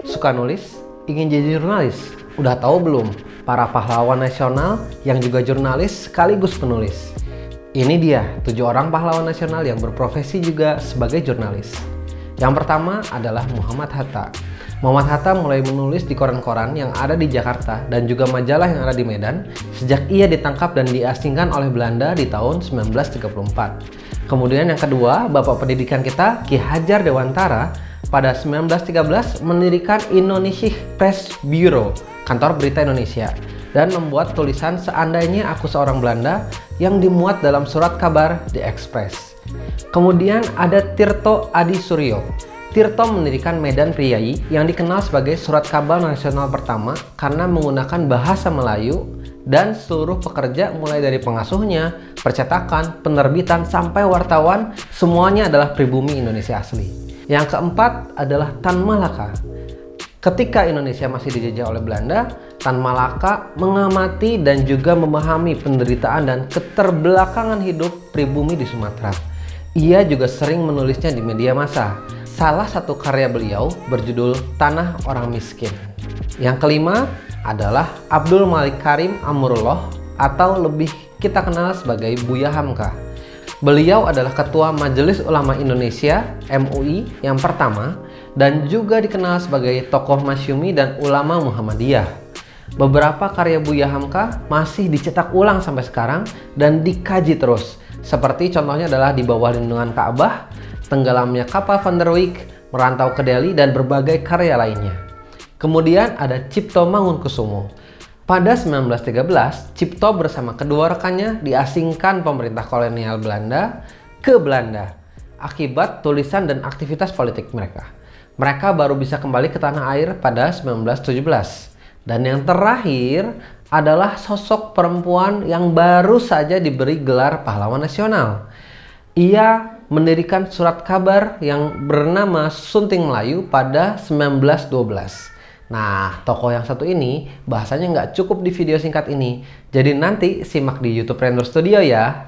Suka nulis? Ingin jadi jurnalis? Udah tahu belum? Para pahlawan nasional yang juga jurnalis sekaligus penulis. Ini dia 7 orang pahlawan nasional yang berprofesi juga sebagai jurnalis. Yang pertama adalah Muhammad Hatta. Muhammad Hatta mulai menulis di koran-koran yang ada di Jakarta dan juga majalah yang ada di Medan sejak ia ditangkap dan diasingkan oleh Belanda di tahun 1934. Kemudian yang kedua, Bapak Pendidikan kita, Ki Hajar Dewantara, pada 1913 mendirikan Indonesia Press Bureau, kantor berita Indonesia, dan membuat tulisan Seandainya Aku Seorang Belanda yang dimuat dalam surat kabar The Express. Kemudian ada Tirto Adi Suryo. Tirto mendirikan Medan Priayi yang dikenal sebagai surat kabar nasional pertama karena menggunakan bahasa Melayu, dan seluruh pekerja mulai dari pengasuhnya, percetakan, penerbitan, sampai wartawan semuanya adalah pribumi Indonesia asli. Yang keempat adalah Tan Malaka. Ketika Indonesia masih dijajah oleh Belanda, Tan Malaka mengamati dan juga memahami penderitaan dan keterbelakangan hidup pribumi di Sumatera. Ia juga sering menulisnya di media massa. Salah satu karya beliau berjudul Tanah Orang Miskin. Yang kelima adalah Abdul Malik Karim Amrullah, atau lebih kita kenal sebagai Buya Hamka. Beliau adalah Ketua Majelis Ulama Indonesia (MUI) yang pertama dan juga dikenal sebagai tokoh Masyumi dan ulama Muhammadiyah. Beberapa karya Buya Hamka masih dicetak ulang sampai sekarang dan dikaji terus. Seperti contohnya adalah Di Bawah Lindungan Ka'bah, Tenggelamnya Kapal Van der Wijk, Merantau ke Delhi, dan berbagai karya lainnya. Kemudian ada Cipto Mangunkusumo. Pada 1913, Cipto bersama kedua rekannya diasingkan pemerintah kolonial Belanda ke Belanda akibat tulisan dan aktivitas politik mereka. Mereka baru bisa kembali ke tanah air pada 1917. Dan yang terakhir adalah sosok perempuan yang baru saja diberi gelar pahlawan nasional. Ia mendirikan surat kabar yang bernama Sunting Melayu pada 1912. Nah, tokoh yang satu ini bahasanya nggak cukup di video singkat ini. Jadi nanti simak di YouTube Render Studio ya.